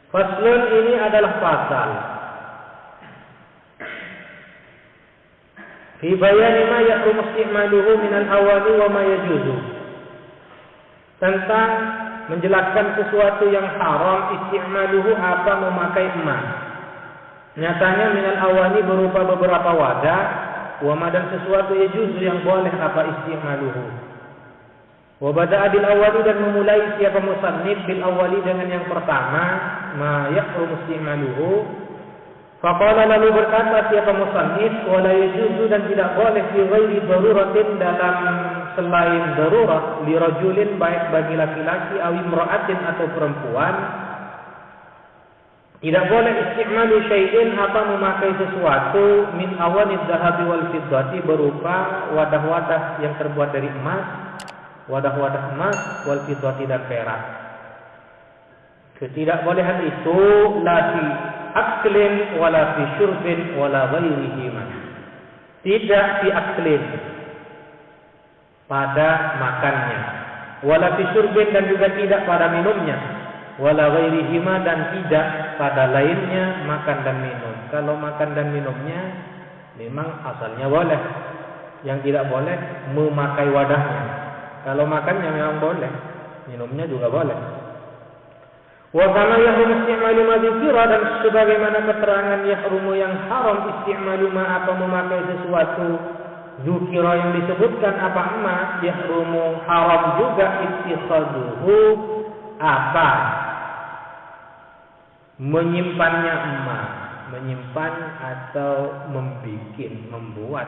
Faslun ini adalah pasal fi bayani ma yahrum isti'maluhu min al-awali wa ma yajuzu, tentang menjelaskan sesuatu yang haram isti'maluhu, apa memakai emas. Nyatanya min al-awali berupa beberapa wadah, wa ma dan sesuatu yajuzu yang boleh apa isti'maluhu. Wa bada'a bil awali, dan memulai siapa musannif bil awali dengan yang pertama, ma yahrum isti'maluhu. Faqala, lalu berkata siapa musannif, wa la yajuzu, dan tidak boleh fi ghairi daruratin, dalam selain darurat, li rajulin, baik bagi laki-laki, aw imra'atin atau perempuan, tidak boleh isti'malu syai'in, apa memakai sesuatu, min awanid dhahabi wal fiddati, berupa wadah-wadah yang terbuat dari emas, wadah-wadah emas, wal fiddati, dan perak. Ketidakbolehan itu la fi aklin wala fi syurbin wala ghairihima. Tidak fi aklin, pada makannya, wala fi syurbin, dan juga tidak pada minumnya, wala ghairihima, dan tidak pada lainnya makan dan minum. Kalau makan dan minumnya memang asalnya boleh, yang tidak boleh memakai wadahnya. Kalau makannya memang boleh, minumnya juga boleh. Wa kama yahrum isti'malu ma dzikra, dan sebagaimana keterangan yahrumu yang haram isti'malu ma, apa memakai sesuatu, dzikra yang disebutkan apa emas, yahrumu haram juga ittikhaduhu, apa menyimpannya emas, menyimpan atau membuat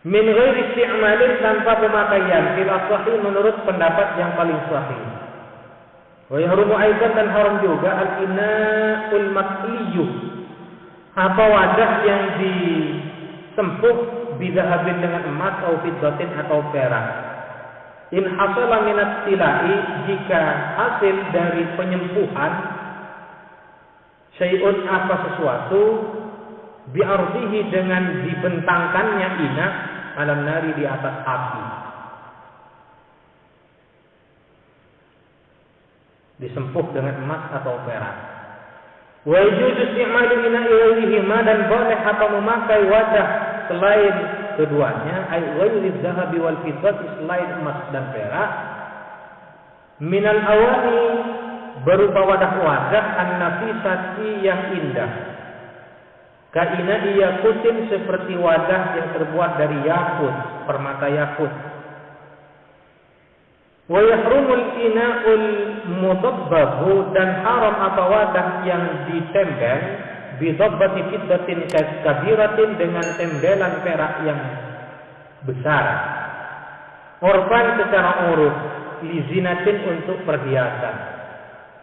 min ghairi isti'malin, tanpa pemakaian, fil sahih, menurut pendapat yang paling sahih. Wa yahrumu aidan, dan haram juga al-ina'ul matliyyu, apa wadah yang disempuh bidahabin, dengan emas, atau fiddatin, atau perak. In hasala minat tilai, jika hasil dari penyempuhan syai'un, apa sesuatu, bi'ardihi, dengan dibentangkannya ina alam nari, di atas api, disempuh dengan emas atau perak. Wa yajuzu isti'malu ina'i ghairihima, dan boleh apa memakai wadah selain keduanya, ay ghairi dhahabi wal fiddati, selain emas dan perak, minal awani, berupa wadah-wadah an-nafisati, yang indah, kaina yakutin, seperti wadah yang terbuat dari yakut, permata yakut. Wa yahrumul ina'ul mudabbahu, dan haram apa wadah yang ditembel, bidabbati fiddatin kabiratin, dengan tembelan perak yang besar, urfan, secara uruf, lizinatin, untuk perhiasan.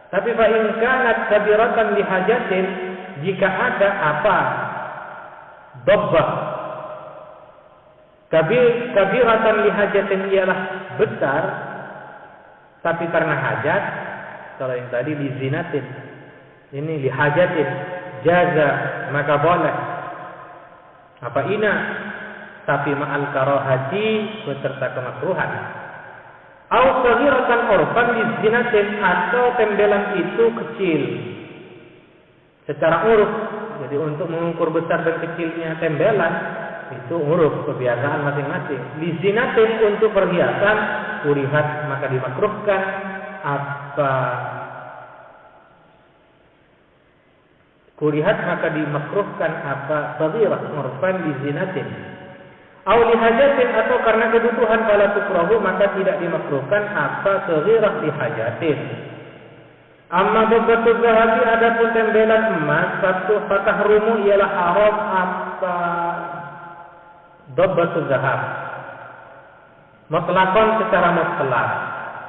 Tapi fa in kanat kabiratan lihajatin, jika ada apa dabbah kabiratan lihajatin, ialah besar tapi karena hajat. Kalau yang tadi lizinatin, ini lihajatin, jaza, maka boleh. Apa ina, tapi ma'al karahati, beserta kemakruhan. Au saghiratan urfan lizinatin, atau tembelan itu kecil secara uruf. Jadi untuk mengukur besar dan kecilnya tembelan itu uruf, kebiasaan masing-masing. Lizinatin, untuk perhiasan, kurihat, maka dimakruhkan. Apa kurihat, maka dimakruhkan apa saghirah urfan lizinatin. Au lihajatin, atau karena kebutuhan, fala tukrahu, maka tidak dimakruhkan apa saghirah lihajatin. Amma dabbatul zahabi, adapun tembelan emas, satu fatahrumu, ialah haram apa dabbatul zahab mutlaqan, secara mutlak.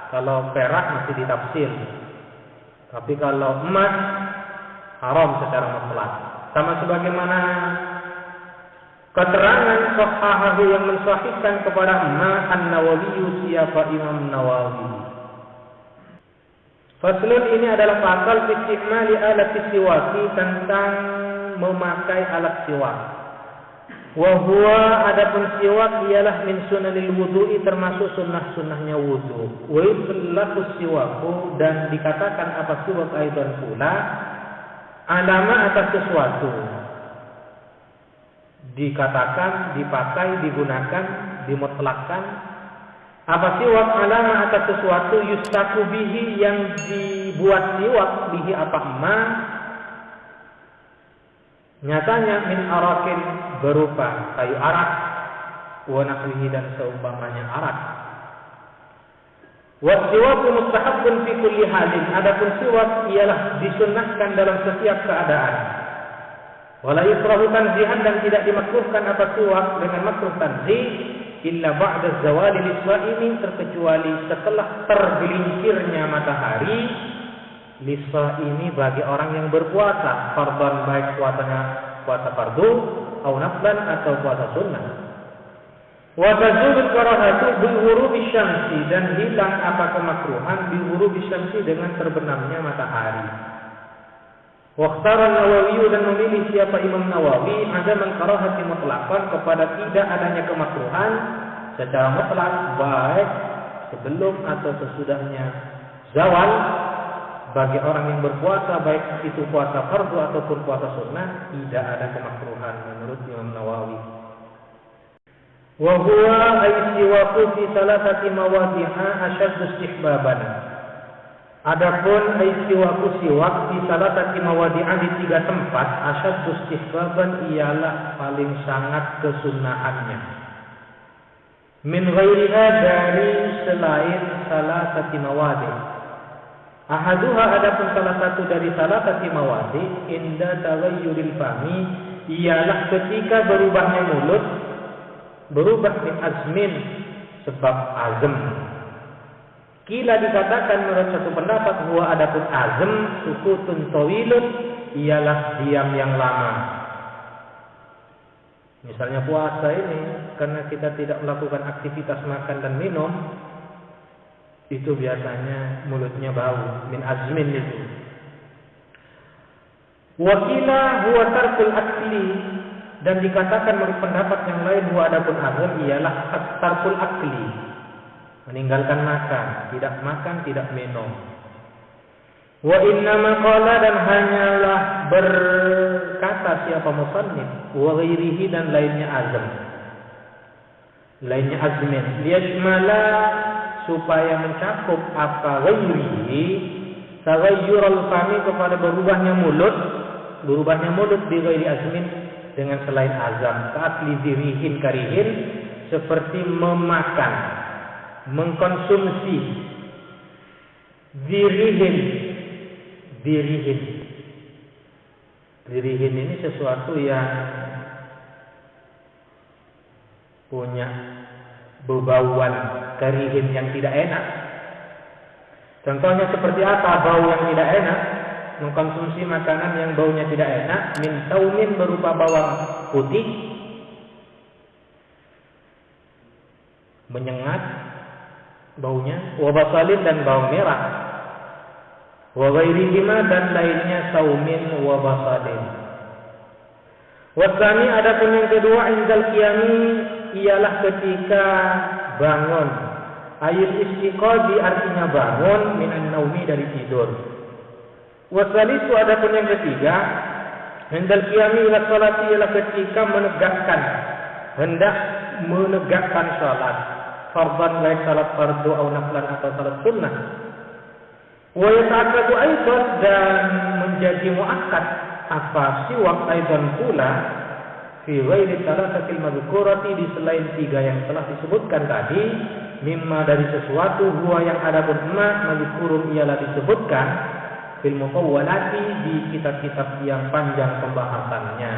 Kalau perak masih ditafsir, tapi kalau emas haram secara mutlak. Sama sebagaimana keterangan sahahahu, yang mensahihkan kepada emas, An-Nawawi, siapa Imam Nawawi. Faslun ini adalah pasal fi isti'mali alat siwaki, tentang memakai alat siwak. Wa huwa adapun siwak ialah min sunanil wudu'i termasuk sunnah-sunnahnya wudu. Wa yutlaqu siwaku dan dikatakan apa siwak aidan pula alama atas sesuatu. Dikatakan, dipakai, digunakan, dimutlakkan. Apa siwak alama atas sesuatu yustaku bihi yang dibuat siwak bihi apa ma nyatanya min arakin berupa kayu arak wa nahwihi dan seumpamanya arak. Wa siwaku mustahabbun fi kulli halin. Adapun siwak ialah disunnahkan dalam setiap keadaan. Wala yukrahu tanzihan dan tidak dimakruhkan apa siwak dengan makruh tanzih illa ba'da zawali liswaimi terkecuali setelah tergelincirnya matahari liswaimi bagi orang yang berpuasa fardhan baik puasa fardu atau naflan atau puasa sunnah. Wa tazulu karahatu bi ghurubi syamsi dan hilang apa kemakruhan bi ghurubi syamsi dengan terbenamnya matahari. Waqtar an-Nawawi dan memilih siapa Imam Nawawi ada mengkarahati mutlaqan kepada tidak adanya kemakruhan secara mutlak baik sebelum atau sesudahnya zawal bagi orang yang berpuasa baik itu puasa fardu ataupun puasa sunnah tidak ada kemakruhan menurut Imam Nawawi. Wa huwa ay-siwaku fi salasati mawadhi'a ashaddu istihbaban. Adapun ay-siwaku siwak fi salasati mawadhi'a di 3 tempat ashaddu istihbaban ialah paling sangat kesunnahannya. Min ghairiha dari selain salasati mawadhi'. Ahaduha adapun salah satu dari salasati mawadhi' inda taghayyuril fami ialah ketika berubahnya mulut berubah min azmin sebab azm. Kila dikatakan menurut satu pendapat bahwa adapun azm sukutun tawilun ialah diam yang lama. Misalnya puasa ini karena kita tidak melakukan aktivitas makan dan minum itu biasanya mulutnya bau min azmin itu. Wakila huwa tarkul akli dan dikatakan menurut pendapat yang lain bahwa adapun azm ialah tarkul akli meninggalkan makan, tidak minum. Wa innama qala dan hanyalah berkata siapa musannif wa ghairihi dan lainnya azmin liyashmala supaya mencakup apa ghairihi taghayyurul fami kepada berubahnya mulut di ghairi azmin dengan selain azam ka'akli zirihin karihin seperti memakan mengkonsumsi dirihin ini sesuatu yang punya bebauan karihin yang tidak enak. Contohnya seperti apa bau yang tidak enak? Mengkonsumsi makanan yang baunya tidak enak, min taumin berupa bawang putih, menyengat baunya, wa basalin dan bawang merah, wa ghairihima dan lainnya saumin wa basalin. Wasani adapun yang kedua indal qiyami ialah ketika bangun. Ayat istiqadi artinya bangun minan naumi dari tidur. Wasalisu adapun yang ketiga indal qiyami ila salati ialah ketika hendak menegakkan salat fardhan baik salat fardu atau naflan atau salat sunnah. Wa yata'akkadu aidan dan menjadi muakkad apa siwak aidan pula fi ghairi salasatil madhkurati di selain 3 yang telah disebutkan tadi mimma dari sesuatu huwa yang adapun ma madhkurun ialah disebutkan fil mutawwalati di kitab-kitab yang panjang pembahasannya.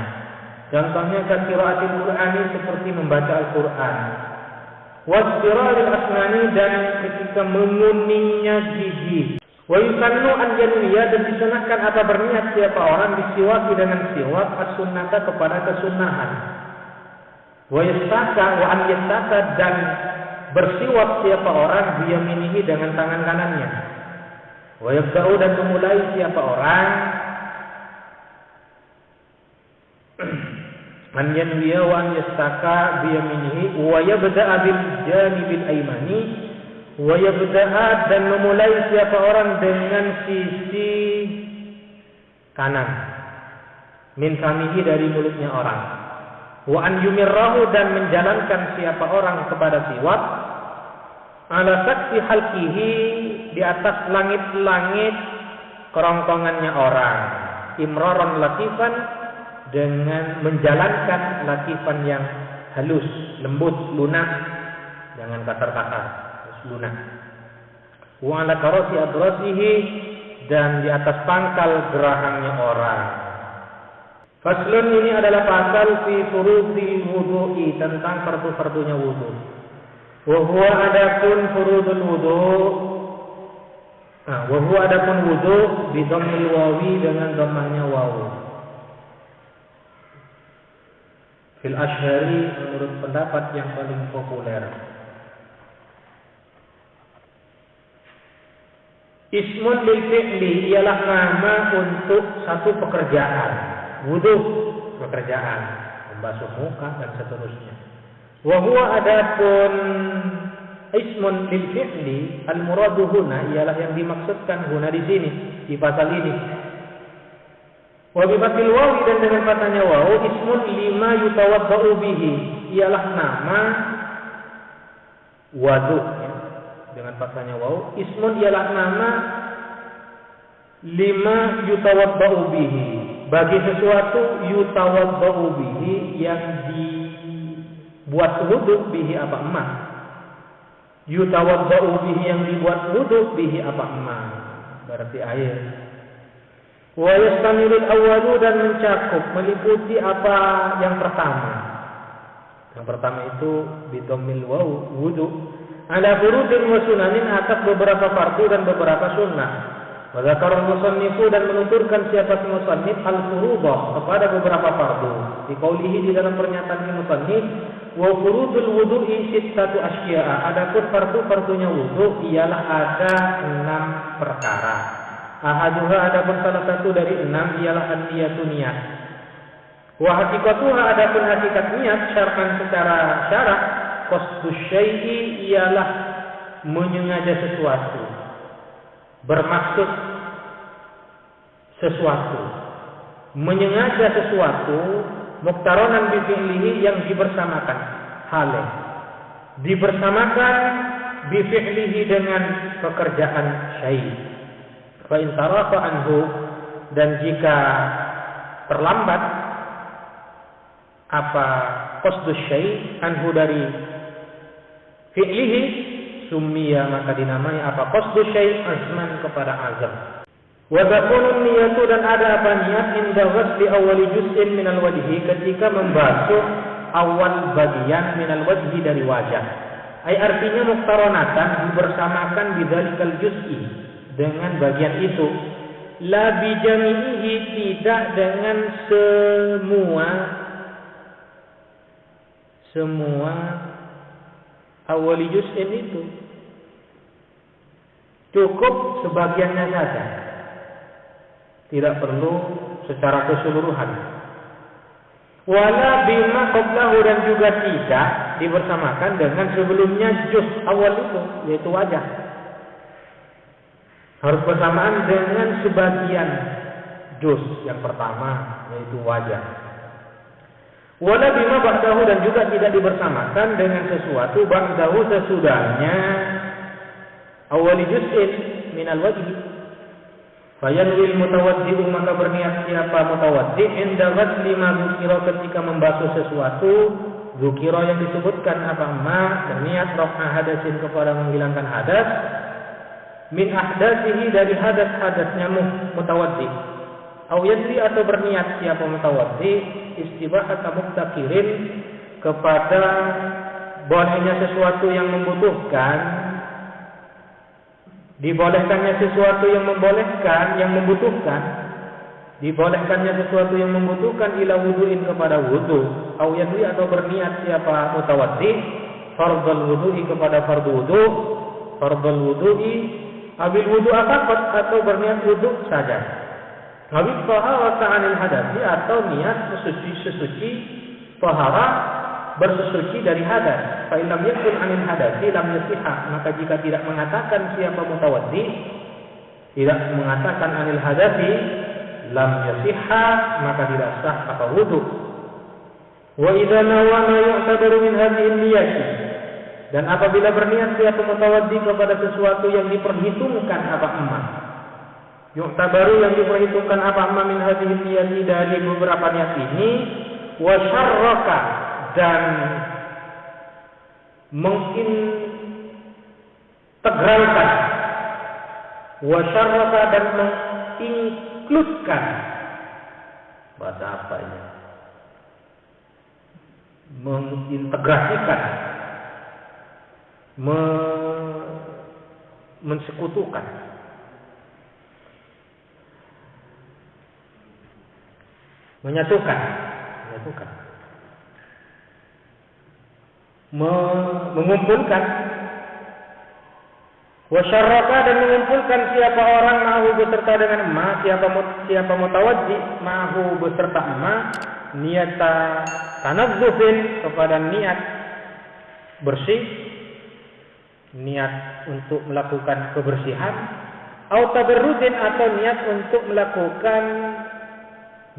Contohnya qiraatul Qur'ani seperti membaca Al-Qur'an. Wastiraril asnani dan ketika menguningnya gigi. Wa yusannu an yanwiya dan disunahkan apa berniat siapa orang disiwaki dengan siwak as-sunnata kepada kesunahan. Wa yastaka wa an yastaka dan bersiwak siapa orang biyaminihi dengan tangan kanannya. Wa yabda'u dan memulai siapa orang an yanwiya wa an yastaka bi yaminihi wa yabda'a bil janibil aymani wa yabda'a, dan memulai siapa orang dengan sisi kanan min famihi, dari mulutnya orang, wa an yumirrahu, dan menjalankan siapa orang kepada siwak ala sakti halqihi, di atas langit-langit kerongkongannya orang, imraran latifan, dengan menjalankan latifan yang halus, lembut, lunak, jangan kasar-kasar, lunak. Wa ala karasi adrasihi, dan di atas pangkal gerahangnya orang. Faslun, ini adalah pasal fi furudil wudu'i, tentang fardu-fardunya wudu. Wa huwa adapun furudul wudu, wa huwa adapun wudu bi dhammil wawi, dengan dhammahnya wawu. Fil ashhari, menurut pendapat yang paling populer. Ismun lil fi'li, ialah nama untuk satu pekerjaan. Wudu, pekerjaan, membasuh muka dan seterusnya. Wa huwa adapun ismun lil fi'li, al muradu huna, ialah yang dimaksudkan huna di sini, di pasal ini. Wa bi fathil wawi, dan dengan fathahnya wawu, ismun lima yutawaddau bihi, ialah nama wudu, ya. Dengan fathahnya wawu, ismun ialah nama lima yutawaddau bihi, bagi sesuatu yutawaddau bihi, yang dibuat wudu, bihi apa emas. Yutawaddau bihi, yang dibuat wudu, bihi apa emas, berarti air. Wa yastamirul awwalu, dan mencakup, meliputi apa yang pertama. Yang pertama itu bidomil wawu, wudu, ala furudin wa sunanin, atas beberapa fardu dan beberapa sunnah. Wa dzakarul musannifu, dan menuturkan siapa musannif al-furuḍah, kepada beberapa fardu. Di qaulihi, di dalam pernyataan musannif, wa furudul wudu'i sittatu asya'a, adapun fardu-fardunya wudu ialah ada 6 perkara. Ahaduha, adapun salah satu dari 6 ialah an-niyatu, niat. Wa haqiqatuha, adapun hakikat niat syar'an, secara syarak, qasdus syai'i, ialah menyengaja sesuatu, bermaksud sesuatu, menyengaja sesuatu, muqtaronan bi fi'lihi, yang dibersamakan, halih dibersamakan bi fi'lihi, dengan pekerjaan syai'. Fa in tarafa anhu, dan jika terlambat apa qasdus syai' anhu, dari fi'lihi, summiya, maka dinamai apa qasdus syai' azman, kepada azam. Wa takunun niyatu, dan ada apa niat, inda ghasli awwali juz'in minal wajhi, ketika membasuh awal bagian minal wajhi, dari wajah. Ai artinya muqtaronatan, dibersamakan bidzalikal juz'i, dengan bagian itu. La bijamihi, tidak dengan semua awali juz'in itu, cukup sebagiannya saja, tidak perlu secara keseluruhan. Wala bima qablahu, dan juga tidak dibersamakan dengan sebelumnya juz awal itu, yaitu wajah. Harus bersamaan dengan sebagian juz yang pertama, yaitu wajah. Wala bima ba'dahu, dan juga tidak dibersamakan dengan sesuatu ba'dahu, sesudahnya awali juz'in minal wajhi. Fayanwil mutawaddi'u, maka berniat siapa mutawaddi' inda ghasli ma dzukira, ketika membasuh sesuatu dzukira, yang disebutkan apa, ma, berniat raf'a hadasin, kepada menghilangkan hadas, min ahdasihi, dari hadas-hadasnya mutawaddi. Au yadri, atau berniat siapa mutawaddi istibahat muftakirin, kepada bolehnya sesuatu yang membutuhkan, dibolehkannya sesuatu yang membolehkan, yang membutuhkan, dibolehkannya sesuatu yang membutuhkan, ila wudu'in, kepada wudu. Au yadri, atau berniat siapa mutawaddi fardhul wudu'i, kepada fardu wudu. Fardhul wudu'i abil wudu faqat, atau berniat wudu saja. Abil taharata 'anil hadasi, atau niat sesuci tahara, bersuci dari hadas. Fa in lam yakun 'anil hadasi lam yasihha, maka jika tidak mengatakan siapa mutawaddi, tidak mengatakan 'anil hadasi lam yasihha, maka tidak sah apa wudu. Wa idza nawa ma yu'tabaru min hadhihi niyyati, dan apabila berniat siapa mutawaddi kepada sesuatu yang diperhitungkan apa emas, yu'tabaru yang diperhitungkan apa emas min hadhihi niyyati dari beberapa niat ini, wa syarraka dan mengintegralkan, wa syarraka dan menginkludkan, bahasa apa ini? Mengintegrasikan, mensekutukan, menyatukan, mengumpulkan, wasyarraka dan mengumpulkan siapa orang ma'hu beserta dengan ma, siapa mutawaddi ma'hu beserta ma, niyata tanazzufin kepada niat bersih, niat untuk melakukan kebersihan, au tabarrudin atau niat untuk melakukan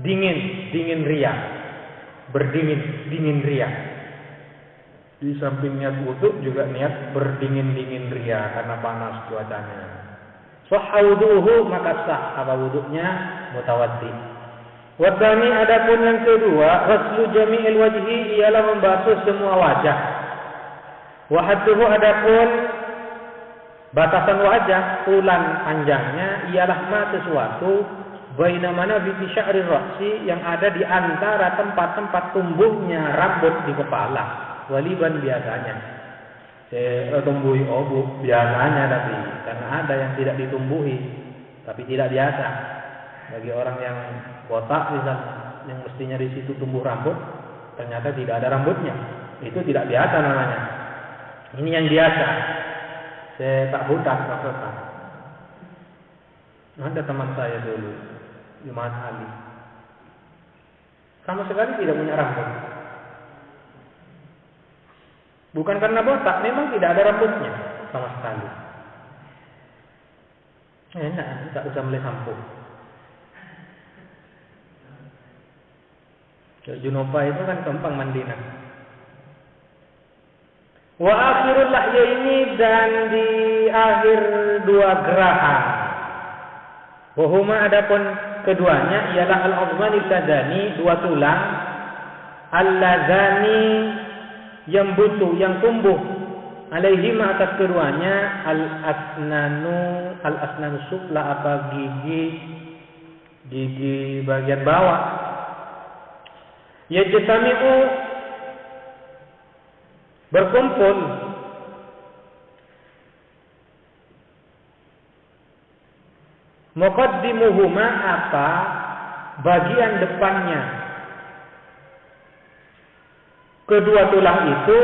dingin ria, berdingin ria. Di samping niat wudu juga niat berdingin ria karena panas cuacanya. Sahha wuduhu, maka sah apa wudunya mutawaddi. Wadani, adapun yang kedua, ghuslu jami'il wajhi, ialah membasuh semua wajah. Wa hadduhu, adapun batasan wajah, ulan panjangnya, ialah ma sesuatu baina manabiti sya'rir ra'si, yang ada di antara tempat-tempat tumbuhnya rambut di kepala. Waliban, biasanya tumbuhi obu biasanya, tapi karena ada yang tidak ditumbuhi tapi tidak biasa. Bagi orang yang botak misalnya, yang mestinya di situ tumbuh rambut, ternyata tidak ada rambutnya, itu tidak biasa namanya. Ini yang biasa. Saya tak botak, maksudnya. Ada teman saya dulu, Jumat Ali, sama sekali tidak punya rambut. Bukan karena botak, memang tidak ada rambutnya sama sekali. Enak, tak usah beli sampo. Junupa itu kan gampang mandinya. Wa akhirul lahya, ini dan di akhir dua geraham. Wahuma, adapun keduanya ialah al-azmani ladani, dua tulang, al-ladani yang butuh, yang tumbuh, alaihima atas keduanya, al-asnanu sufla, apa gigi bagian bawah. Yajtami'u, berkumpul, muqaddimuhuma, apa bagian depannya kedua tulang itu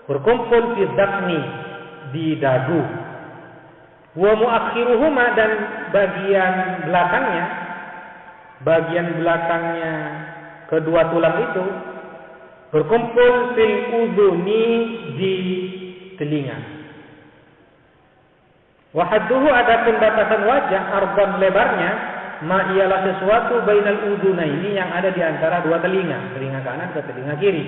berkumpul fi dzaqni, di dagu. Wa muakhiruhuma, dan bagian belakangnya kedua tulang itu berkumpul fil udhuni, di telinga. Wa hadduhu, adapun batasan wajah, arban, lebarnya, ma ialah sesuatu bainal udhunaini, yang ada di antara dua telinga kanan ke telinga kiri.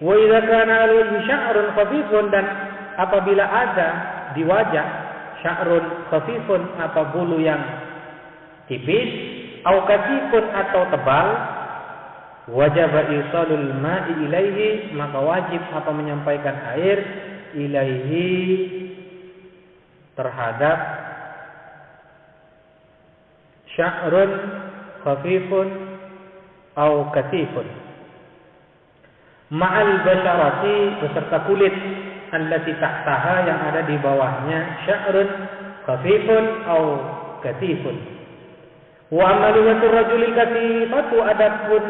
Wa idza kana al-wajhu sya'run khafifun, dan apabila ada di wajah sya'run khafifun, apa bulu yang tipis, au kasifun, atau tebal, wajib isalul ma'i ilaihi, maka wajib apa menyampaikan air ilaihi, terhadap sya'run khafifun au kasifun, ma'al basyarati, beserta kulit, allati tahtaha, yang ada di bawahnya sya'run khafifun au kasifun. Wa amaliyatur rajulil katifatu, adapun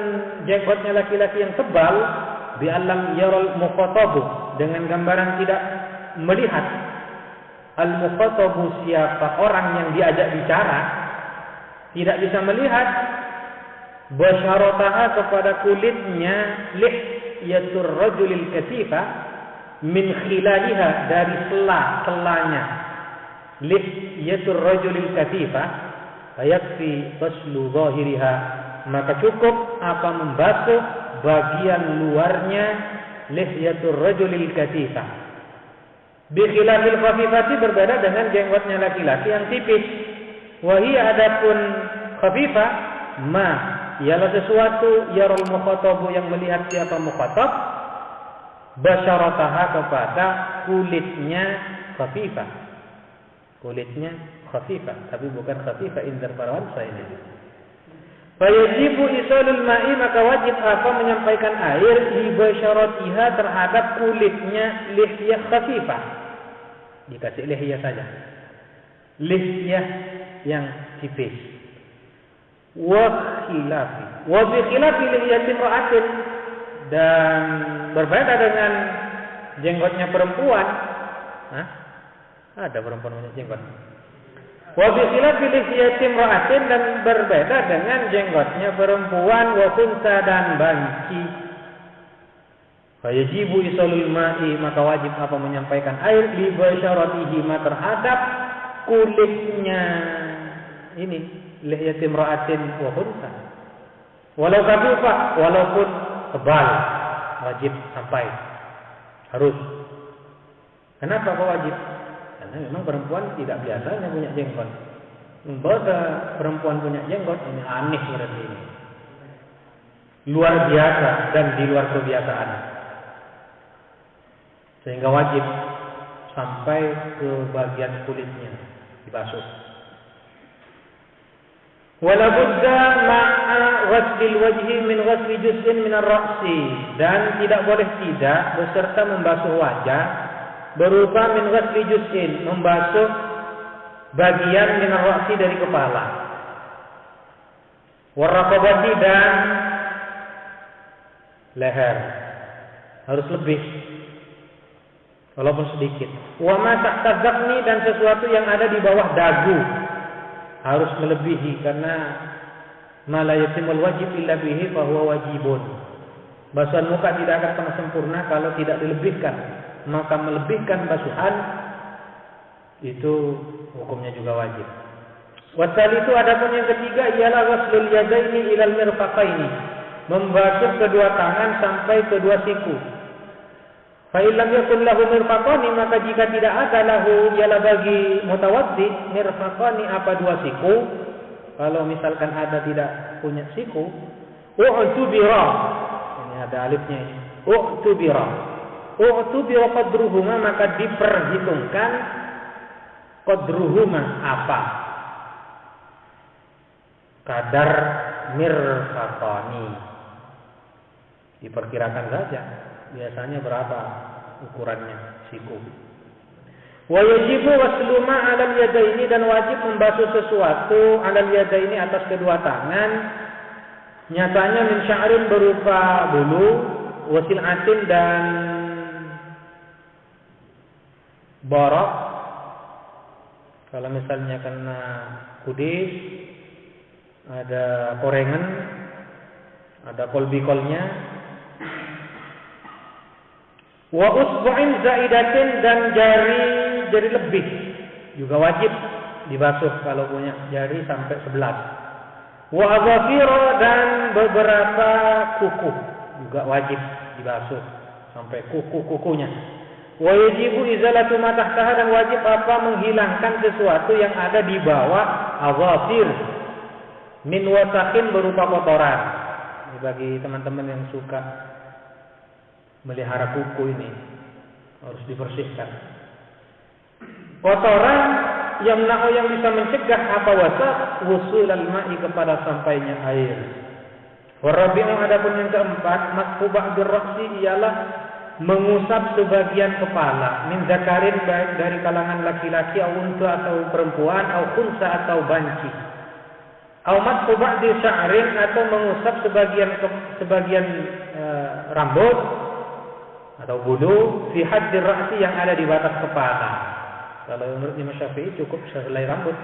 jenggotnya laki-laki yang tebal, bi alam yarul mukhatabu, dengan gambaran tidak melihat al mukhatabu, siapa orang yang diajak bicara, tidak bisa melihat Basyarataha kepada kulitnya, lihyatur rajulil katifa min khilaliha dari sela-selanya. Lihyatur rajulil katifa fayakfi baslu zahiriha, maka cukup apa membasuh bagian luarnya lihyatur rajulil katifa. Bi khilafil khafifati, berbeda dengan jenggotnya laki-laki yang tipis. Wa hiya adapun khafifah ma, ialah sesuatu yarul mukhatabu, yang melihat siapa mukhatab, basyarataha kepada kulitnya khafifah. Kulitnya khafifah, tapi bukan khafifah indar para wansa ini. Fayajibu isalul ma'i, maka wajib apa menyampaikan air li basyaratiha terhadap kulitnya lihyah khafifah. Dikasih lihyah saja. Lihyah yang tipis. Wa khilafi. Wa bi khilafi lihyatin ra'atin, dan berbeda dengan jenggotnya perempuan. Hah? Ada perempuan punya jenggot. Wa bi khilafi lihyatin ra'atin, dan berbeda dengan jenggotnya perempuan, wa khunsa dan banci. Fayajibu isalul ma'i, maka wajib apa menyampaikan air li basyaratihi ma terhadap kulitnya ini lihyatin ra'atin wa khunsa. Walau khafifah, walaupun tebal, wajib sampai, harus. Kenapa kok wajib? Karena memang perempuan tidak biasanya punya jenggot. Membawa perempuan punya jenggot ini aneh berarti ini. Luar biasa dan di luar kebiasaan. Sehingga wajib sampai ke bagian kulitnya dibasuh. Wala budda ma'a ghaslil wajhi min ghasli juz'in min ar-ra'si, dan tidak boleh tidak beserta membasuh wajah berupa min ghasli juz'in, membasuh bagian min ar-ra'si dari kepala. Warraqabati, dan leher harus lebih walaupun sedikit. Wa ma tahta dzaqni, dan sesuatu yang ada di bawah dagu harus melebihi, karena ma la yatimul wajib illa bihi fa huwa wajibun. Basuhan muka tidak akan pernah sempurna kalau tidak dilebihkan, maka melebihkan basuhan itu hukumnya juga wajib. Wasal itu adapun yang ketiga ialah ghaslul yadaini ilal mirfaqaini, membasuh kedua tangan sampai kedua siku. Fa illam yakun lahu mirfaqani, maka jika tidak ada lahu, ialah bagi mutawaddi, mirfaqani apa dua siku. Kalau misalkan ada tidak punya siku, u'tubira, ini ada alifnya ini, u'tubira qadruhuma, maka diperhitungkan qadruhuma apa kadar mirfaqani, diperkirakan saja biasanya berapa ukurannya siku. Wa yajibu ghaslu ma 'alal yadaini, dan wajib membasuh sesuatu 'alal yadaini atas kedua tangan, nyatanya min sya'rin berupa bulu, wasil'atin dan borok. Kalau misalnya kena kudis, ada korengan, ada kolbikolnya. Wa usbu'in zaidatin, dan jari lebih juga wajib dibasuh kalau punya jari sampai 11. Wa azafira, dan beberapa kuku juga wajib dibasuh sampai kuku-kukunya. Wa yajibu izalatu ma tahtaha, dan wajib apa menghilangkan sesuatu yang ada di bawah azafir min wasakhin berupa kotoran. Ini bagi teman-teman yang suka melihara kuku ini harus dibersihkan. Kotoran yang bisa mencegah apa wasak wusulal ma'i, kepada sampainya air. Warabi'u, adapun yang keempat, masfu ba'dir ra'si, ialah mengusap sebagian kepala, min zakarin, baik dari kalangan laki-laki, au unta atau perempuan, au khunsa atau banci. Au masfu ba'dir sya'rin, atau mengusap sebagian rambut atau bulu, fi haddir ra'si, yang ada di batas kepala. Kalau menurut Imam Syafi'i cukup sehelai rambut,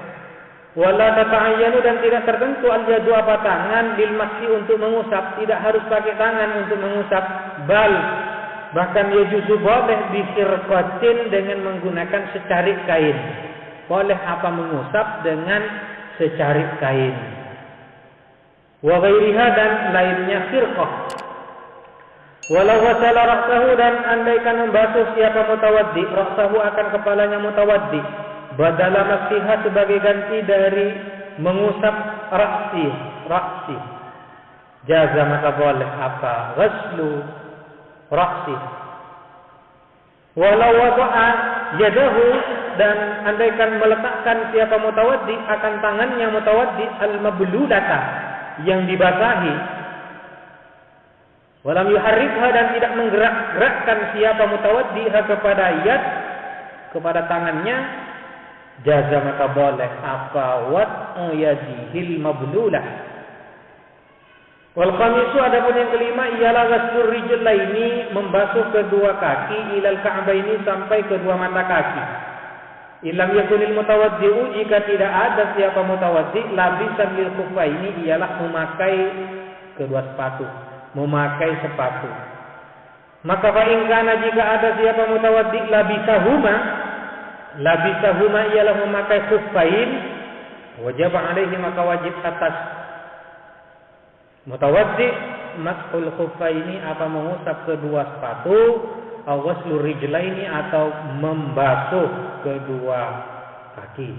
Wala tata'ayyanu dan tidak tertentu al-yadu apa tangan lil maski untuk mengusap, tidak harus pakai tangan untuk mengusap, bahkan yajuzu boleh bisirqatin dengan menggunakan secarik kain. Boleh apa mengusap dengan secarik kain. Wa ghairiha dan lainnya firqah. Walau wasala ra'sahu dan andaikan membasuh siapa mutawaddi ra'sahu akan kepalanya mutawaddi, badala maksiha sebagai ganti dari mengusap ra'si. Jaza maka boleh apa? Ghaslu ra'si. Walau wada'a yadahu dan andaikan meletakkan siapa mutawaddi akan tangannya mutawaddi al-mablulata yang dibasahi, walam yuharrikha dan tidak menggerak-gerakkan siapa mutawaddiha kepada yad, kepada tangannya, jaza maka boleh apa wad'u yadihil mablulah. Wal khamisu adapun yang kelima ialah ghaslur rijlaini membasuh kedua kaki ilal ka'baini sampai kedua mata kaki. Ilam yakunil mutawaddi'u jika tidak ada siapa mutawaddi labisan lil khuffaini ialah memakai kedua sepatu, memakai sepatu. Maka fa in kana jika ada siapa mutawaddi labisahuma ialah memakai khuffain, wajib alaihi maka wajib atas mutawaddi mas'ul khuffaini apa mengusap kedua sepatu, aw ghaslur rijlaini atau membasuh kedua kaki.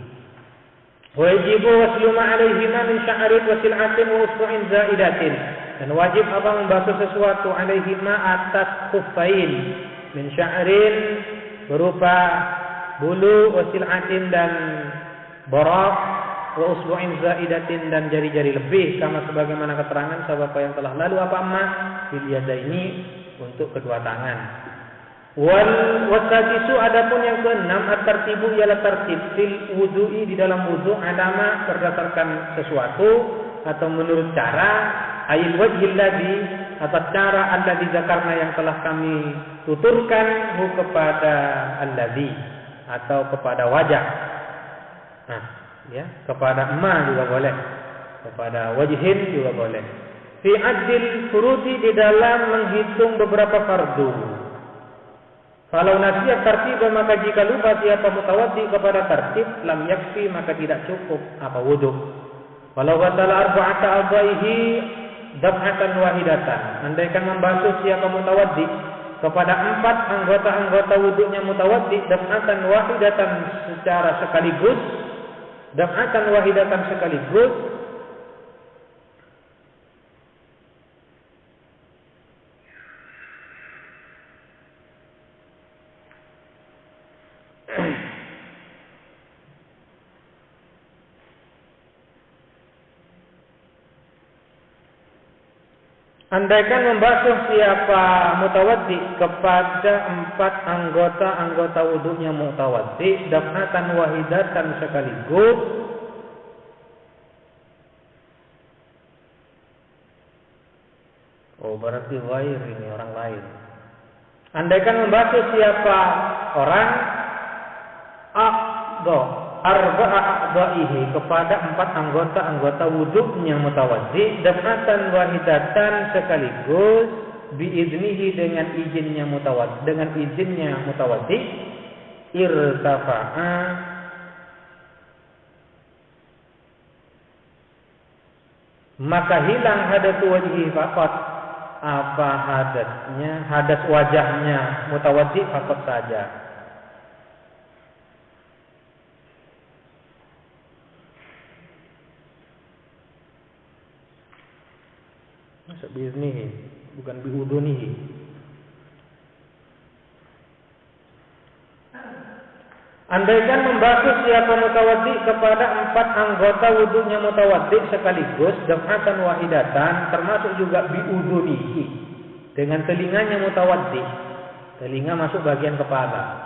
Wajibu waslu ma alaihima min sya'rin wa sil'atin wa usbu'in zaidatin. Dan wajib apa membasuh sesuatu alaihima atas khuffain min sya'rin berupa bulu, wa sil'atin dan borak, wa usbu'in zaidatin dan jari-jari lebih, kama sebagaimana keterangan sahabat yang telah lalu apa amma fil yadaini untuk kedua tangan. Wasadisu adapun yang keenam at-tartibu ialah tertib fil wudu'i di dalam wudu adama berdasarkan sesuatu atau menurut cara ayil wajhil ladzi atas cara alladzi zakarna yang telah kami tuturkan kepada alladzi atau kepada wajah. Nah, ya, kepada emma juga boleh, kepada wajhin juga boleh. Fi adil furudi di dalam menghitung beberapa fardu. Kalau nasihat tertib maka jika lupa siapa mutawaddi kepada tertib lam yakfi maka tidak cukup apa wudu. Walau ghasala arba'ata a'dha'ihi daf'atan wahidatan. Andaikan membasuh siapa mutawaddi kepada 4 anggota-anggota wudunya mutawaddi daf'atan wahidatan secara sekaligus, daf'atan wahidatan sekaligus, andaikan membasuh siapa mutawaddi kepada 4 anggota wudunya mutawaddi daf'atan wahidatan sekaligus, oh berarti ghair ini orang lain. Andaikan membasuh siapa orang arba'a a'dha'ihi kepada 4 anggota wuduknya mutawaddi daf'atan wahidatan sekaligus biiznihi dengan izinnya mutawaddi irtafa'a maka hilang hadatu wajhi faqat apa hadas wajahnya mutawaddi faqat saja. Masa biiznihi bukan biudunihi. Andaikan membasuh siapa mutawaddi kepada 4 anggota wudunya mutawaddi sekaligus daf'atan wahidatan termasuk juga biudunihi dengan telinganya mutawaddi. Telinga masuk bagian kepala.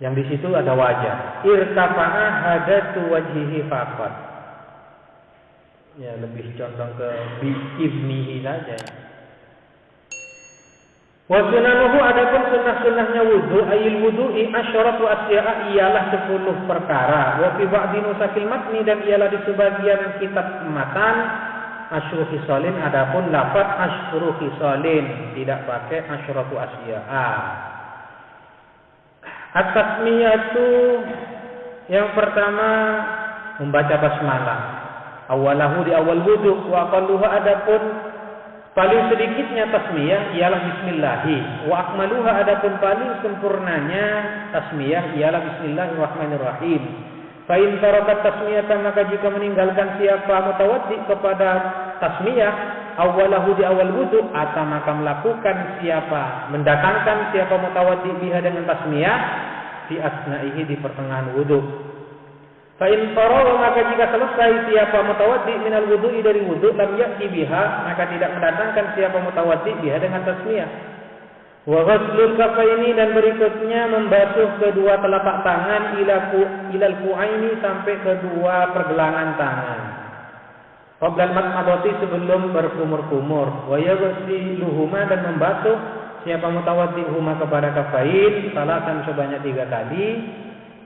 Yang di situ ada wajah. Irtafa'a hadatu wajhihi faqat. Ya lebih condong ke biiznihi saja. Wa sunanuhu adapun sunnah-sunnahnya wudu ayil wudu'i asyaratu asya'a ialah 10 perkara. Wa fi ba'di nusakil matni dan ialah di sebagian kitab matan asyru khisalin adapun lafaz asyru khisalin tidak pakai asyaratu asya'a. At-tasmiyatu yang pertama membaca basmalah. Awalahu di awal wudu wa aqalluha adapun paling sedikitnya tasmiyah ialah bismillahi wa akmaluha adapun paling sempurnanya tasmiyah ialah bismillahirrahmanirrahim. Fa in tarakat tasmiyatan maka jika meninggalkan siapa mutawaddi kepada tasmiyah awalahu di awal wudu atau maka melakukan siapa mendatangkan siapa mutawaddi biha dengan tasmiyah fi asnaihi di pertengahan wudu. Fa in faragha maka jika selesai siapa mutawaddi minal wudu'i dari wudu lam ya'ti biha maka tidak mendatangkan siapa mutawaddi biha dengan tasmiyah. Wa ghuslul kafaini dan berikutnya membasuh kedua telapak tangan ilal ku'aini sampai kedua pergelangan tangan. Qabla al-madmadati sebelum berkumur-kumur. Wa yaghsiluhuma dan membasuh siapa mutawaddi huma kepada kafain salatan sebanyak 3 kali.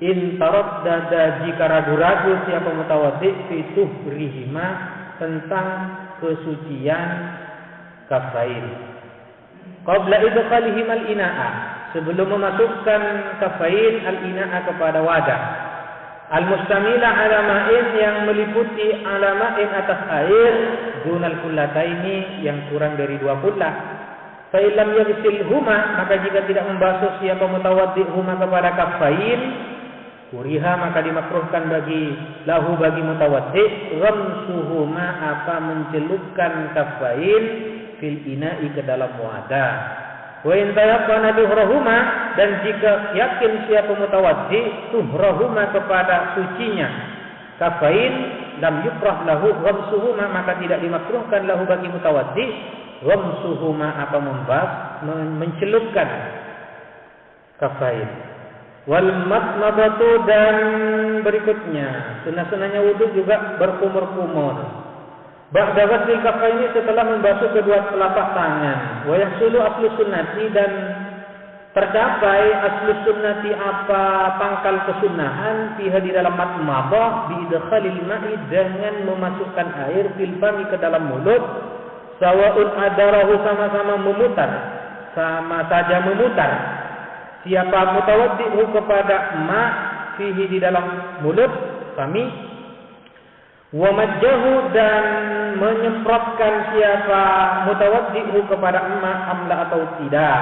In taraddada jika ragu-ragu siapa mutawaddi fi tuhrihima tentang kesucian kafain. Qabla idkhalihim al-ina'a sebelum memasukkan kafain al-ina'a kepada wadah. Al-mustamila ala ma'in yang meliputi ala ma'in atas air dunal kullataini yang kurang dari 2 kullah. Fa illam yaghsilhuma maka jika tidak membasuh siapa mutawaddi huma kepada kafain kuriha maka dimakruhkan bagi mutawaddi ghamsuhuma apa mencelupkan kafain fil ina'i ke dalam wadah. Wa in tayaqqana duhrahuma dan jika yakin siapa mutawaddi duhrahuma kepada sucinya kafain lam yukrah lahu ghamsuhuma maka tidak dimakruhkan lahu bagi mutawaddi ghamsuhuma apa mencelupkan kafain. Wal matmadatu dan berikutnya sunnah-sunnahnya wudu juga berkumur-kumur. Ba'da ghaslil kafaini setelah membasuh kedua telapak tangan. Wa yahsulu aslu sunnati dan tercapai aslu sunnati apa pangkal kesunahan fiha di dalam matmadah bi idkhalil ma'i dengan memasukkan air fil fami ke dalam mulut sawaun adarahu sama-sama memutar sama saja memutar siapa mutawaddi'u kepada ma fihi di dalam mulut kami wa majjahu dan menyemprotkan siapa mutawaddi'u kepada ma amla atau tidak.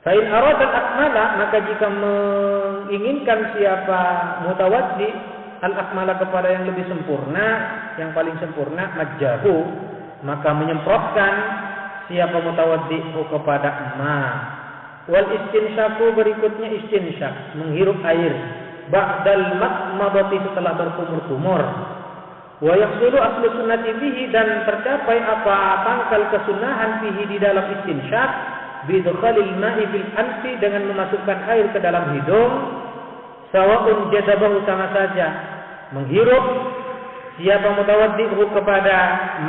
Fa in arada al-akmala maka jika menginginkan siapa mutawaddi al-akmala kepada yang lebih sempurna yang paling sempurna majjahu maka menyemprotkan siapa mutawaddi'u kepada ma. Wal istinsyaku berikutnya istinsyak menghirup air ba'dal matmadati setelah berkumur-kumur. Wa yahsulu aslu sunnati fihi dan tercapai apa pangkal kesunahan fihi di dalam istinsyak bidkhalil ma'i fil anfi dengan memasukkan air ke dalam hidung sawa'un jadabahu sama saja menghirup siapa mutawaddi'u kepada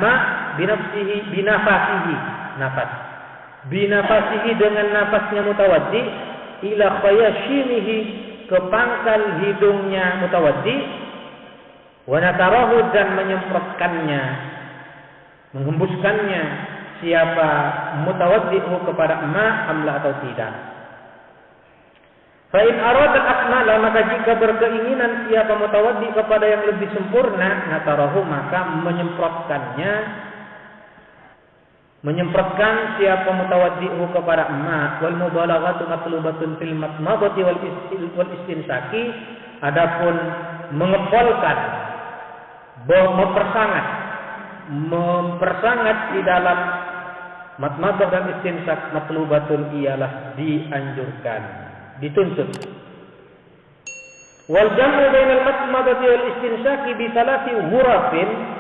ma binafsihi binafasihi nafas binafasihi dengan nafasnya mutawaddi ila khayashimihi ke pangkal hidungnya mutawaddi wa natarahu dan menyemprotkannya menghembuskannya siapa mutawaddi'u kepada ma amla atau tidak. Fa in arada akmala maka jika berkeinginan siapa mutawaddi kepada yang lebih sempurna natarahu maka menyemprotkan siapa mutawaddi'u kepada ma wal mubalaghatu matlubatun fil matmadati wal istinsaki adapun mengepolkan mempersangat di dalam matmadah dan istinsak matlubatun ialah dianjurkan dituntut. Wal jam'u bainal matmadati wal istinsaki bi salati ghurafin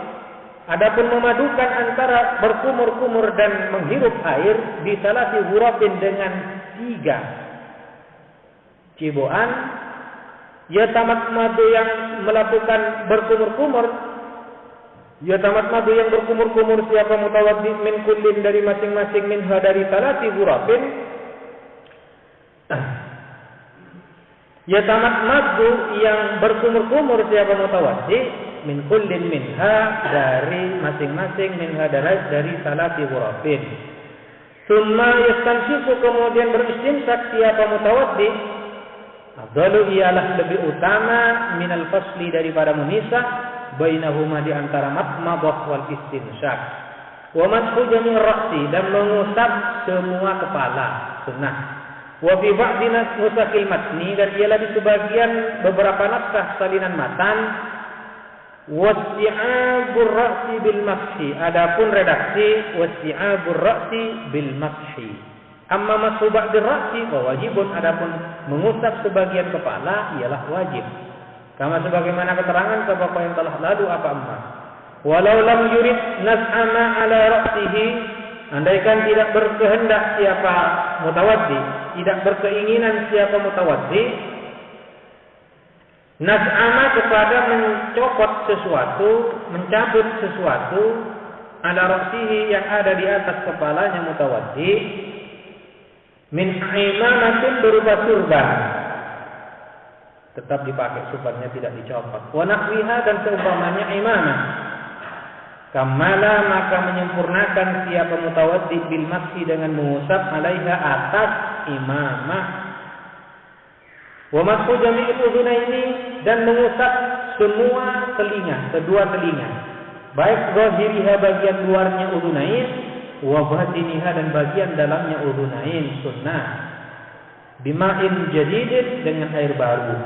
adapun memadukan antara berkumur-kumur dan menghirup air di salati ghurafin dengan 3 ciboan ya tamat madu yang melakukan berkumur-kumur Ya tamat madu yang berkumur-kumur siapa mutawaddi min kullin dari masing-masing minha dari salati ghurafin. Ya tamat madu yang berkumur-kumur siapa mutawaddi min kullin minha dari masing-masing minha dari salati ghurafin. Summa yastansifu kemudian beristimsak siapa mutawaddi. Afdalu ialah lebih utama minal fasli daripada memisah bainahuma di antara matmadah wal istinsyaq wa mashu jami' ra'si dan mengusap semua kepala sunnah wa fi ba'di nusakil matni dan ialah di sebagian beberapa naskah salinan matan wasti'abur ra'si bil mashi adapun redaksi wasti'abur ra'si bil mashi amma mashu ba'di ra'si wa wajibun adapun mengusap sebagian kepala ialah wajib. Kama sebagaimana keterangan sebab yang telah lalu apa amma. Walau lam yurid nas'ama ala ra'sihi, andaikan tidak berkehendak siapa mutawaddi, tidak berkeinginan siapa mutawaddi, nas'ama kepada mencopot sesuatu, mencabut sesuatu ala ra'sihi yang ada di atas kepalanya mutawaddi, min imamatin berupa surban. Tetap dipakai surbannya tidak dicopot. Wa nahwiha dan seumpamanya imamah. Kamala maka menyempurnakan siapa mutawaddi bil mashi dengan mengusap alaiha atas imamah. Wa mashu jami'il udhunaini dan mengusap semua telinga, kedua telinga. Baik zahiriha bagian luarnya udhunain, wa batiniha dan bagian dalamnya udhunain sunnah. Bima'in jadidin dengan air baru.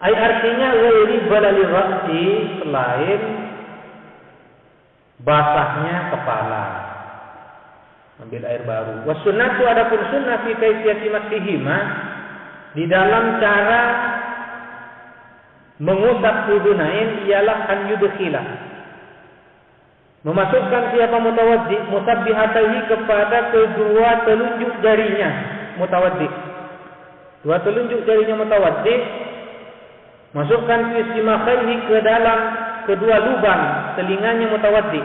Ay artinya ghairi balali ra'si selain basahnya kepala. Ambil air baru. Was sunnatu adapun sunnah fi kaifiyati masihima di dalam cara mengusap udunain ialah an yudkhila. Memasukkan siapa mutawaddi musabbihataihi kepada kedua telunjuk jarinya mutawaddi. Dua telunjuk jarinya mutawaddi masukkan fi simakhaihi ke dalam kedua lubang telinganya mutawaddi.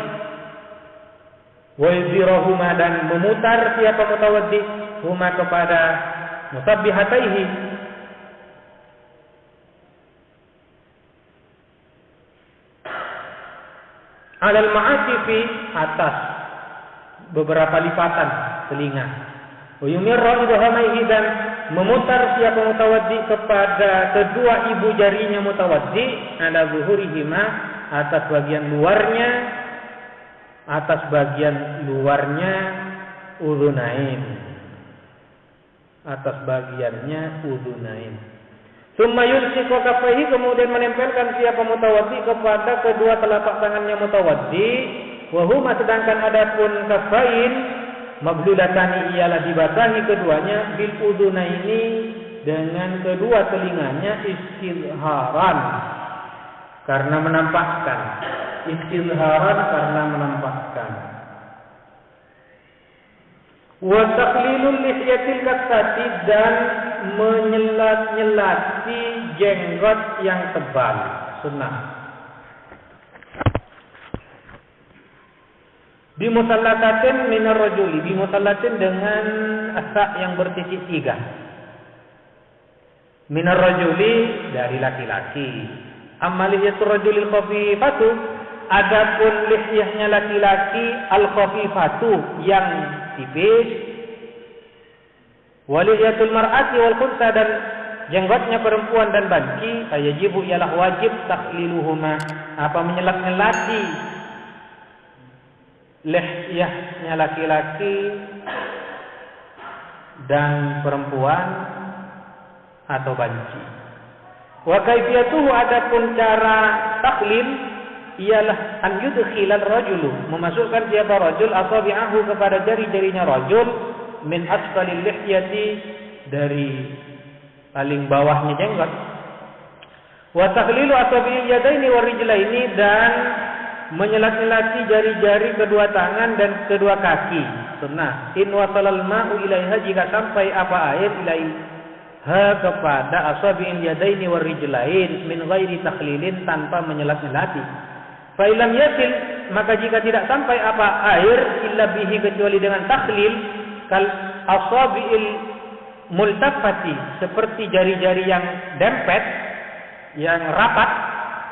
Wa yuzirahuma dan memutar siapa mutawaddi huma kepada musabbihataihi alal ma'atifi atas beberapa lipatan telinga. Wa yumirra idhamaihi dan memutar siapa mutawaddi kepada kedua ibu jarinya mutawaddi ala zuhurihima atas bagian luarnya udhunain atas bagiannya udhunain. Summa yulsiqu kaffaihi kemudian menempelkan siapa mutawaddi kepada kedua telapak tangannya mutawaddi wa huma sedangkan adapun kaffain mablulatani ialah dibasahi keduanya bil udhunaini dengan kedua telinganya istizharan karena menampakkan wa taqlilul lihyatil katsati dan menyelat-nyelati jenggot yang tebal sunnah. Bimusallatatin minar rajuli, bimusallatin dengan asa yang bertitik 3. Minar rajuli dari laki-laki. Amma lihyatur rajulil khafifatu, adapun lihyahnya laki-laki al khafifatu yang tipis. Waliyatul mar'ati wal khunsa dan jenggotnya perempuan dan banci, fayajibu ialah wajib takhliluhuma, apa menyelat-nyelati lihyahnya laki-laki dan perempuan atau banci. Wa kaifiyatuhu adapun cara takhlil ialah an yudkhilal rajulu, memasukkan siapa rajul asabi'ahu kepada jari-jarinya rajul min asfalil lihyati dari paling bawahnya jenggot. Wa takhlilu asabi'il yadaini war rijlaini dan menyelat-nyelati jari-jari kedua tangan dan kedua kaki sunnah. In wasalal ma'u ilaiha jika sampai apa air ilaiha kepada asabi'il yadaini war rijlain min ghairi takhlilin tanpa menyelat-nyelati. Fa illam yasil, maka jika tidak sampai apa air illa bihi kecuali dengan takhlil kal asabi'il multafati, seperti jari-jari yang dempet, yang rapat,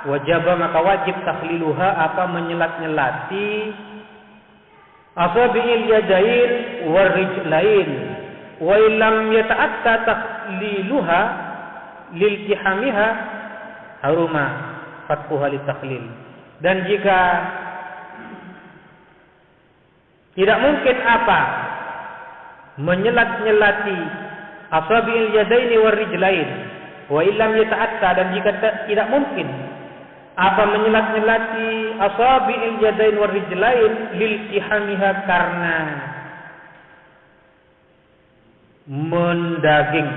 wajaba maka wajib takhliluha apa menyelat-nyelati asabi'il yadain warijlain, wa illam yata'atta takhliluha liltihamiha haruma fatquha litakhlil. Dan jika tidak mungkin apa menyelat-nyelati asabi'il yadaini warijlain, wa illam yata'atta, dan jika tidak mungkin apa menyelat-nyelati asabi'il yadain warijlain liltihamiha karena mendaging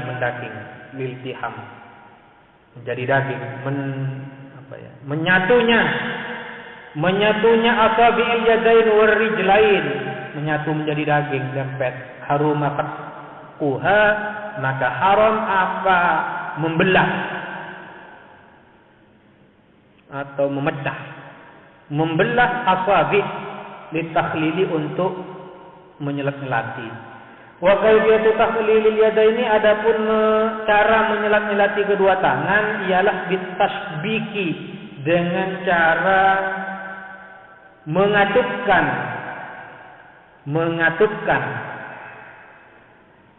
liltiham menjadi daging, menyatunya asabi'il yadain warijlain, menyatu menjadi daging dempet, haruma fatquha, maka haram apa membelah atau membelah asabi' litakhlili untuk menyelat-nyelati. Wa kayfiyatu takhlilil yadaini, adapun cara menyelat-nyelati kedua tangan ialah bitasbiki, dengan cara mengatupkan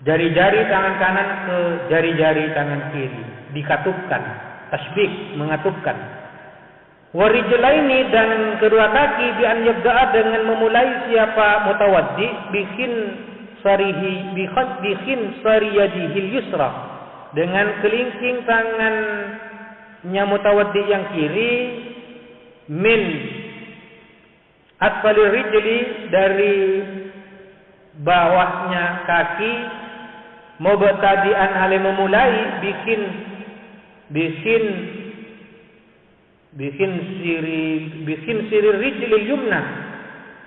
jari-jari tangan kanan ke jari-jari tangan kiri, dikatupkan, tasbik, mengatupkan. Warijlaini, dan kedua kaki, bi an yabda'a, dengan memulai siapa mutawaddi bikin sariyadihil yusra, dengan kelingking tangannya mutawaddi yang kiri, min asfalir rijli, dari bawahnya kaki, mubtadi'an hale memulai bikin siri rijlil yumna,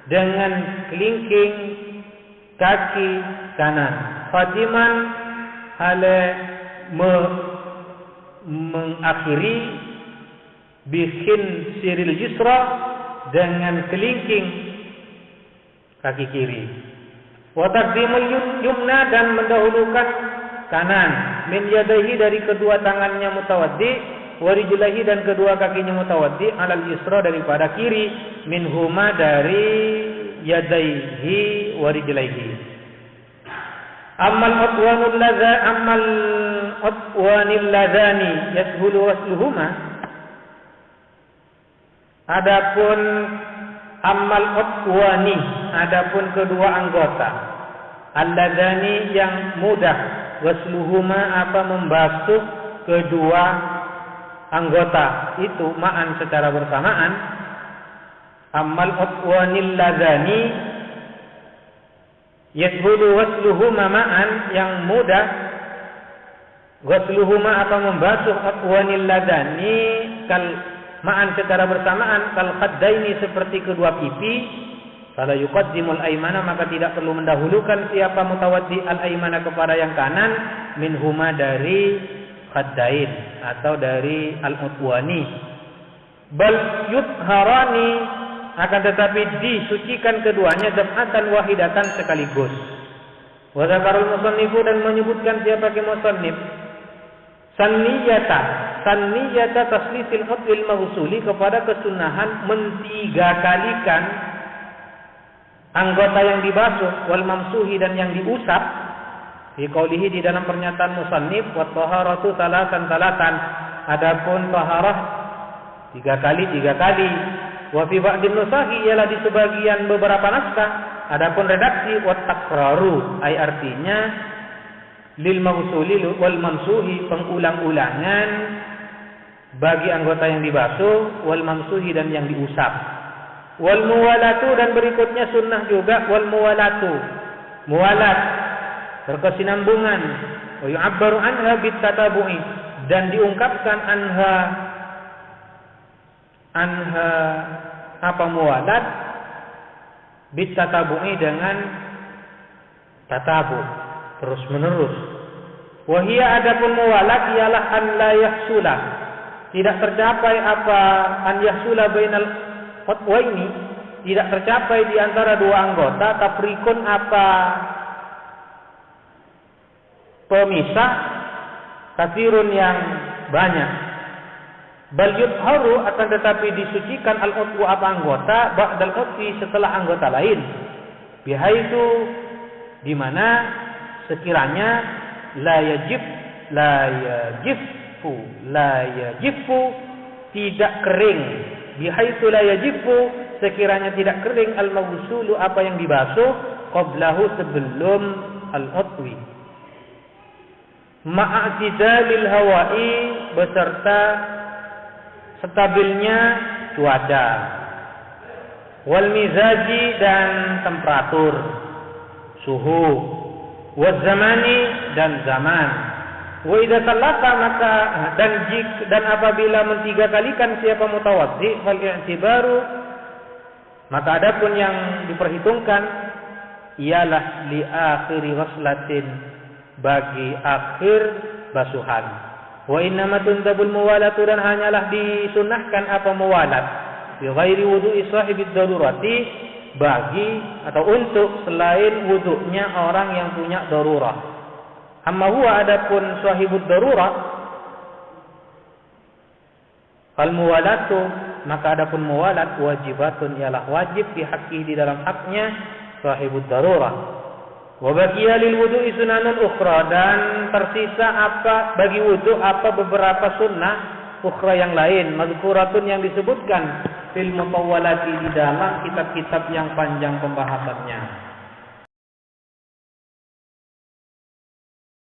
dengan kelingking kaki kanan, khatiman hale mengakhiri bikin siril yusra, dengan kelingking kaki kiri. Wa taqdimul yumna, dan mendahulukan kanan, min yadaihi, dari kedua tangannya mutawaddi, wa rijlaihi, dan kedua kakinya mutawaddi, alal yusra, daripada kiri, min huma, dari yadaihi wa rijlaihi. Ammal atwanil ladhani yashulu wasluhuma, adapun ammal atwani, adapun kedua anggota, alladhani, yang mudah, wasluhuma, apa membasuh kedua anggota itu, ma'an, secara bersamaan. Ammal atwanil ladhani yashulu wasluhuma ma'an, yang mudah wasluhuma, apa membasuh atwanil ladhani kal ma'an, secara bersamaan, kal khaddaini, seperti kedua pipi. Fala yuqaddimul aymana, maka tidak perlu mendahulukan siapa mutawaddi al aymana, kepada yang kanan, minhuma, dari khaddain atau dari al utwani. Bal yutharani, akan tetapi disucikan keduanya daf'atan wahidatan, sekaligus. Wa dzakarul musannifu, dan menyebutkan siapa ke musannif Saniyata taslisil hudwil maghsuli, kepada kesunahan mentigakalikan anggota yang dibasuh, wal mamsuhi, dan yang diusap. Fi qaulihi, di dalam pernyataan musannif, wa taharatu salatan, adapun taharah 3 kali. Wa fi ba'din nusahi, ialah di sebagian beberapa naskah, adapun redaksi, wa takraru, artinya lil maghsuli wal mamsuhi, pengulang-ulangan bagi anggota yang dibasuh, wal mamsuhi, dan yang diusap. Wal muwalatu, dan berikutnya sunnah juga, wal muwalatu, muwalat, berkesinambungan. Wa yu'abbaru anha bitatabu'i, dan diungkapkan anha apa muwalat, bitatabu'i, dengan tatabu, terus menerus. Wahia, adapun muwalat ialah an la yahsula, tidak tercapai apa an yahsula bainal fatwa ini tidak tercapai di antara dua anggota, tafrikun apa pemisah, katsirun yang banyak. Bal yutharu, akan tetapi disucikan al-udwu apa anggota ba'dal udwi setelah anggota lain. Bihaitu, di mana sekiranya la yajifu tidak kering. Bihaitu la yajifu, sekiranya tidak kering al-mawsulu apa yang dibasuh qablahu sebelum al-udwi. Ma'atidalil hawa'i, beserta stabilnya cuaca, wal mizaji, dan temperatur suhu, wal zamani, dan zaman. Wa idza talaka, maka dan apabila mentigakalikan siapa mutawaddi, fal i'tibaru, maka adapun yang diperhitungkan ialah li akhiri ghuslatin, bagi akhir basuhan. Wa innama tundabul muwalatu, dan hanyalah disunahkan apa muwalat bi ghairi wudu'i sahibid darurati, bagi atau untuk selain wudunya orang yang punya darurah. Amma huwa, adapun sahibud darurah, fal muwalatu, maka adapun muwalat wajibatun, ialah wajib di hakki, di dalam haknya sahibud darurah. Wa baqiya lil wudu'i sunanun ukhra, dan tersisa apa bagi wudu apa beberapa sunnah ukhra yang lain, mazkuratun yang disebutkan fil mutawwalati, di dalam kitab-kitab yang panjang pembahasannya.